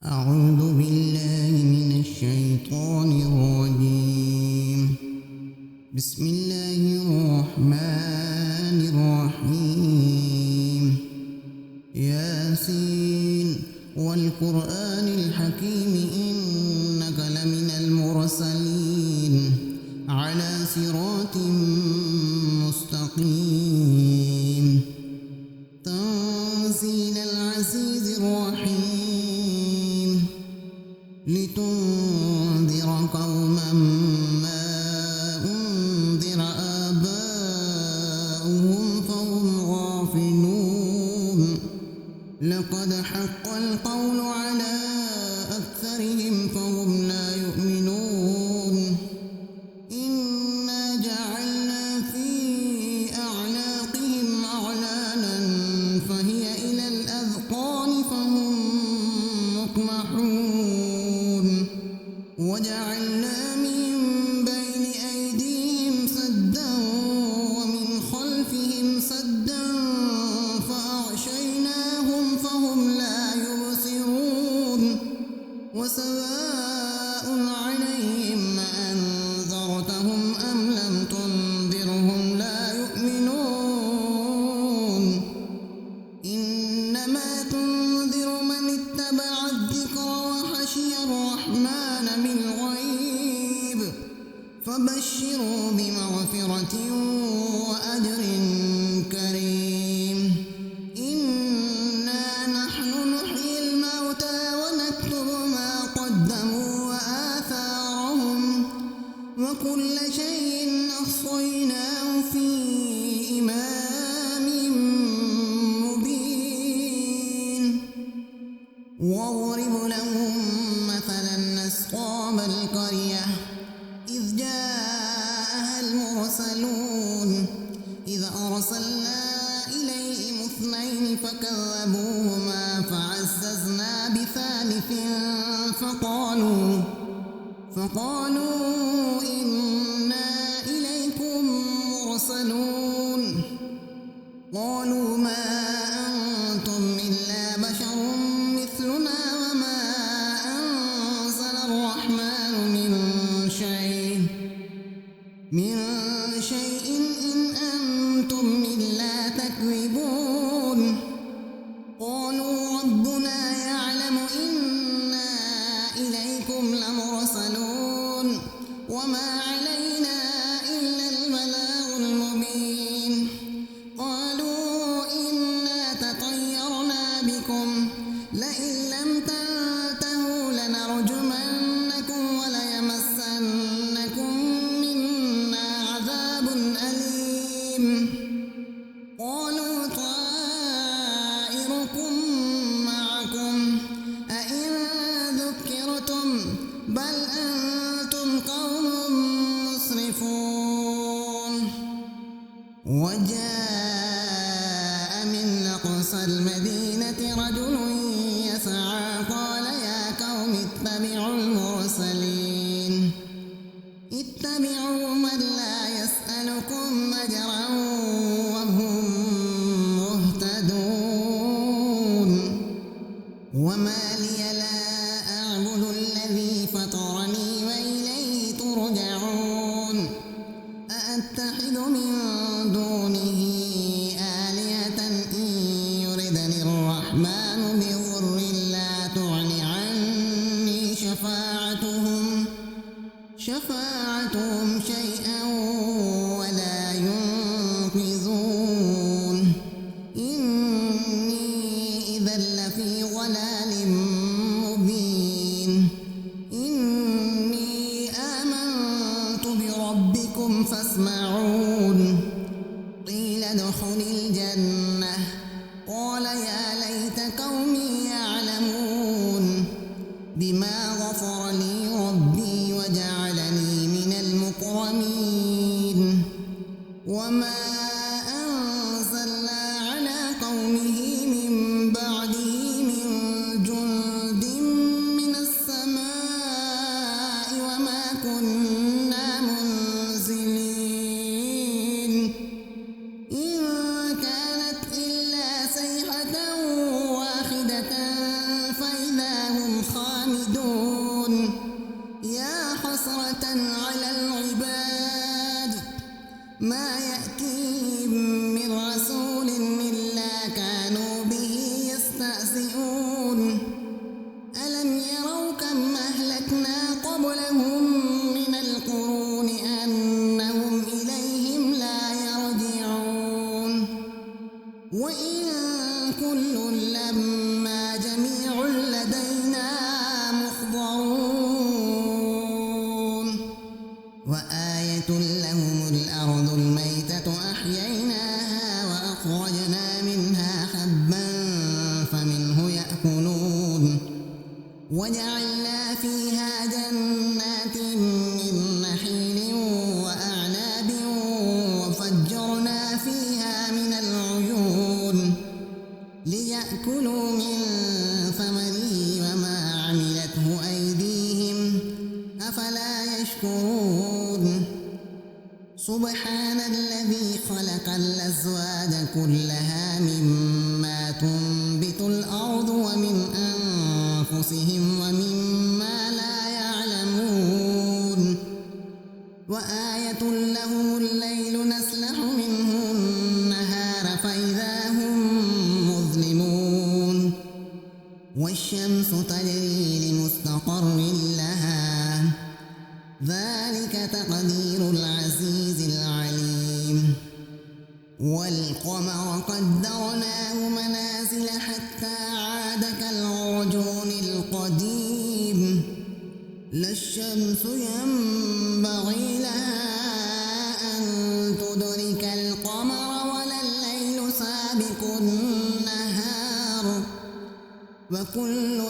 أعوذ بالله من الشيطان الرجيم. بسم الله الرحمن الرحيم. ياسين والقرآن الحكيم إنك لمن المرسلين على صراط مستقيم. تنزيل العزيز الرحيم لتنذر قوما ما أنذر آباؤهم فهم غافلون. لقد حق القول على أكثرهم فهم لا يؤمنون. إنا جعلنا في أعناقهم أغلالا فهي إلى الأذقان فهم مقمحون. وجعلنا من بين أيديهم سدا ومن خلفهم سدا فأغشيناهم فهم لا يبصرون. وسواء عليهم أنذرتهم أم لم تنذرهم لا يؤمنون. إنما تنذر من اتبع الذكر وخشي الرحمن بالغيب فبشروا بمغفرة وأجر كريم. إنا نحن نحيي الموتى ونكتب ما قدموا وآثارهم وكل شيء أحصيناه في إمام مبين. واضرب لهم مثلا أصحاب القرية إذ جاءها المرسلون إذ أرسلنا إليهم اثنين فكذبوهما فعززنا بثالث فقالوا إنا إليكم مرسلون. قالوا ما أنتم إلا بشر مثلنا وما أنزل الرحمن من شيء إن أنتم إلا تكذبون. قالوا ربنا يعلم إنا إليكم لمرسلون وما علينا إلا البلاغ المبين. قالوا إنا تطيرنا بكم لئن لم تنتهوا لنرجمنكم وليمسنكم منا عذاب أليم. قالوا طائركم معكم أئن ذكرتم بل أنتم قوم مسرفون. وجاء من أقصى المدينة رجل يسعى قال يا قوم اتبعوا المرسلين اتبعوا من لا يسألكم أجرا وهم مهتدون. وما لي لا أعبد الذي فطرني وإليه ترجعون. أأتخذ من دونه آلهة إن يردني الرحمن بضر لا تغن عني شفاعتهم شيئا ولا ينقذون. إني إذا لفي ضلال مبين. إني آمنت بربكم فاسمعون. قيل ادخل الجنة قال يا ليت قومي يعلمون بما غفر لي ربي وجعلني من المكرمين. وما أنزلنا على قومه من بعده من جند من السماء وما كنا منزلين. خامدون يا حسرة على العباد ما يأتيهم من رسول إلا كانوا به يستهزئون ألم يروا كم أهلكنا قبلهم من القرون أنهم إليهم لا يرجعون وإن كل لما جميع لدينا محضرون وآية لهم الأرض الميتة أحييناها وأخرجنا منها حبا فمنه يأكلون وجعلنا فيها جنات من نخيل وأعناب وفجرنا فيها من العيون ليأكلوا من ثمره وما عملته أيديهم أفلا يشكرون سبحان الذي خلق الأزواج كلها مما تنبت الأرض ومن أنفسهم ومما لا يعلمون وآية لهم الليل نسلخ منه النهار فإذا هم مظلمون والشمس تجري لمستقر لها ذلك تقدير العزيز العليم والقمر قدرناه منازل حتى عاد كالعرجون القديم لا الشمس ينبغي لها أن تدرك القمر ولا الليل سابق النهار وكل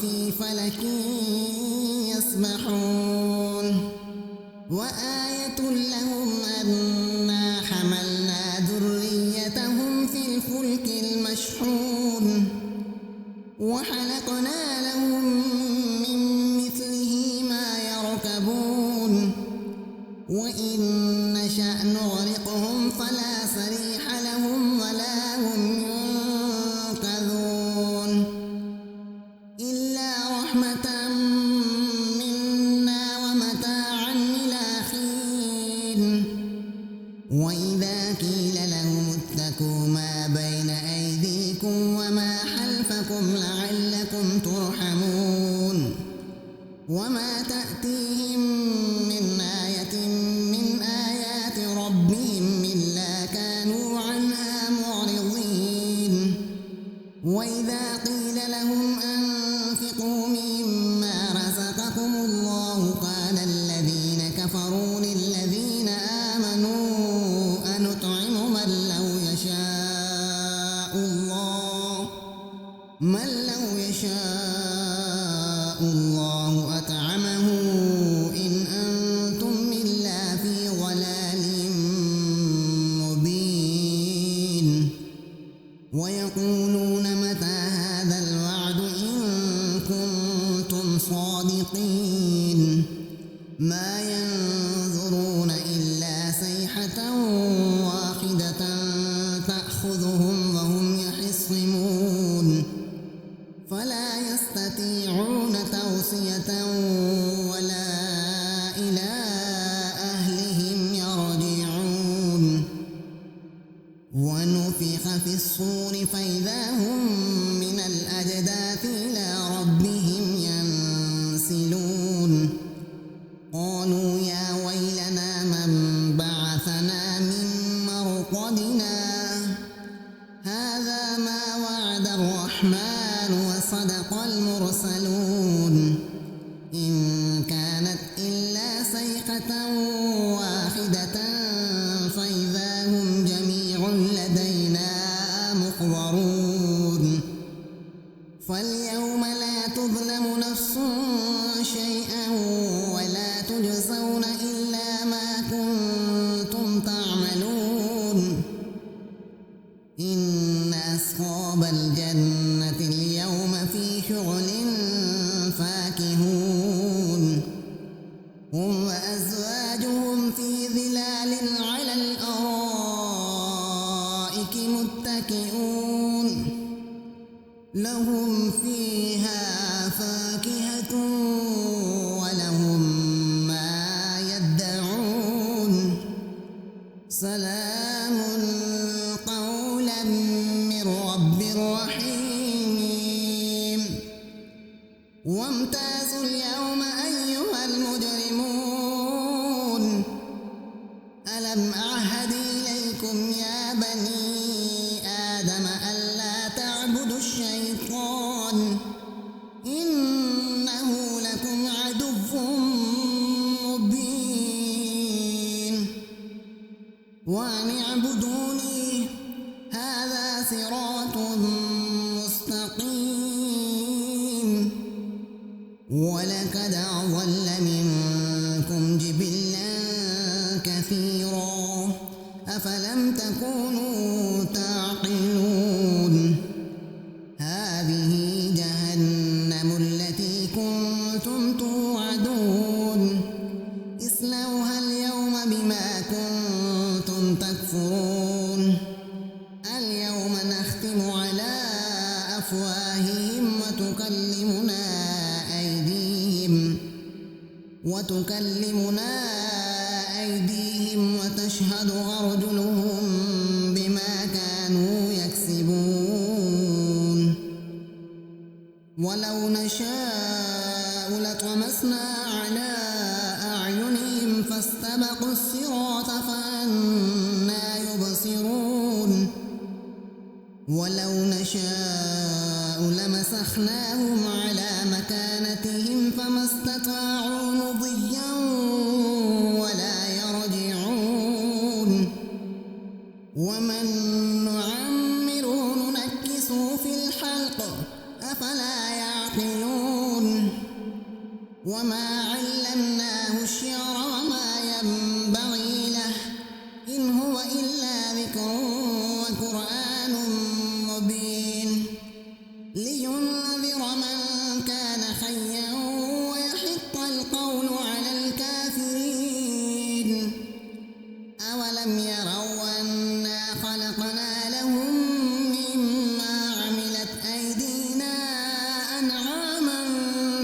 في فلك يسبحون وآية لهم أنا حملنا ذريتهم في الفلك المشحون وخلقنا لهم من مثله ما يركبون وإن نشأ نغرقهم فلا صريخ لهم ولا هم ينقذون إلا رحمة منا ومتاعا إلى حين وإذا قيل لهم اتقوا ما بين أيديكم وما خلفكم لعلكم ترحمون وما تأتيهم من آية من آيات ربهم إلا كانوا عنها معرضين وإذا قيل لهم أنفقوا مما رزقكم الله قال الذين كفروا للذين آمنوا أنطعم من لو يشاء الله أطعمه إن أنتم إلا في ضلال مبين ويقولون متى هذا الوعد إن كنتم صادقين ما ينظرون إلا صيحة واحدة تأخذهم وهم يخصمون فلا يستطيعون توصية ولا إلى أهلهم يرجعون ونفخ في الصور فإذا هم من الأجداث إلى ربهم ينسلون قالوا يا ويلنا من بعثنا من مرقدنا هذا ما وعد الرحمن وصدق المرسلون إن كانت إلا صيحة واحدة فإذا هم جميع لدينا محضرون فاليوم لا تظلم نفس شيئا ولا تجزون إلا ما كنتم تعملون إن أصحاب الجنة اليوم في شغل فاكهون هم وأزواجهم في ظلال على الأرائك متكئون لهم فيها ميت ولهم ما يدعون سلام قولا من رب رحيم وامتازوا اليوم أيها المجرمون ألم أعهد إليكم يا بني آدم ألا تعبدوا الشيطان إنه لكم عدو مبين وأن اعبدوني هذا صراط مستقيم ولقد أضل منكم جبلا كثيرا أفلم تكونوا تعقلون هذه جهنم التي كنتم توعدون اصلوها اليوم بما كنتم تكفرون اليوم نختم على أفواههم وتكلمنا أيديهم وتشهد أرجلهم بما كانوا يكسبون ولو نشاء لطمسنا على أعينهم فاستبقوا الصراط فأنى يبصرون ولو نشاء لمسخناهم على مكانتهم فما استطاعوا مضيا ولا يرجعون ومن نعمره ننكسه في الخلق أفلا يعقلون وما علمناه الشعر وما ينبغي له إن هو إلا ذكر وقرآن مبين لينذر من كان حيا ويحق القول على الكافرين أولم يروا أنا خلقنا لهم مما عملت أيدينا أنعاما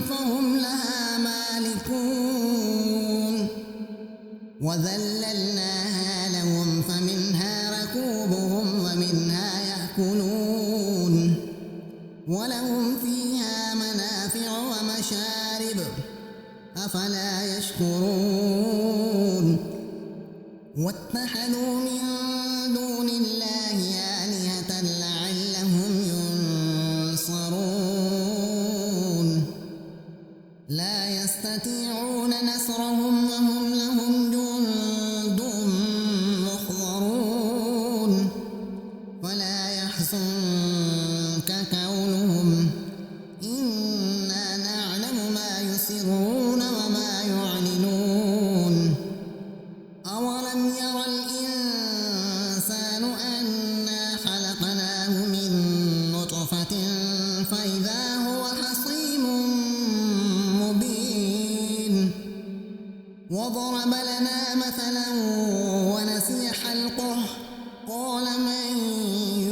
فهم لها مالكون وذللناها لهم فمنها ركوبهم ومنها يأكلون ولهم فيها منافع ومشارب أفلا يشكرون واتخذوا من دون الله آلهة لعلهم ينصرون لا يستطيعون نصرهم وهم لهم جند محضرون ولا يحزنك قولهم إنا نعلم ما يسرون وما يعلنون أولم ير الإنسان أنا خلقناه من نطفة فإذا هو خصيم مبين وضرب لنا مثلا ونسي خلقه قال من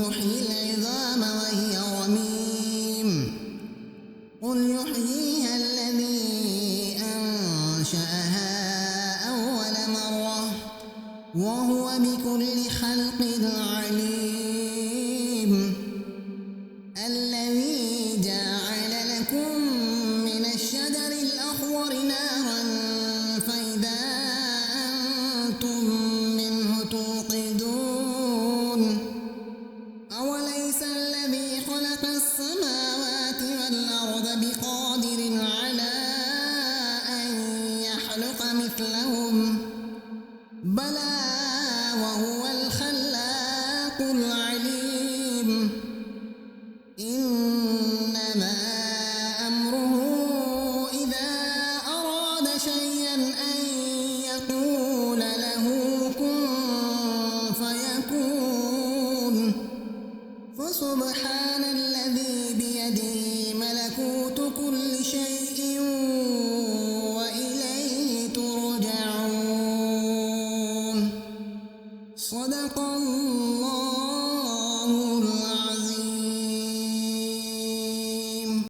يحيي العظام وهي رميم قل يحييها الذي أنشأها أول مرة وهو بكل خلق عليم الذي جعل لكم من الشجر الأخضر نارا فإذا أنتم منه توقدون أوليس الذي خلق السماوات والأرض بقادر على أن يخلق مثلهم بلى وهو الخلاق العليم إنما أمره إذا أراد شيئا أن يقول له كن فيكون فسبحان الذي بيده ملكوت كل شيء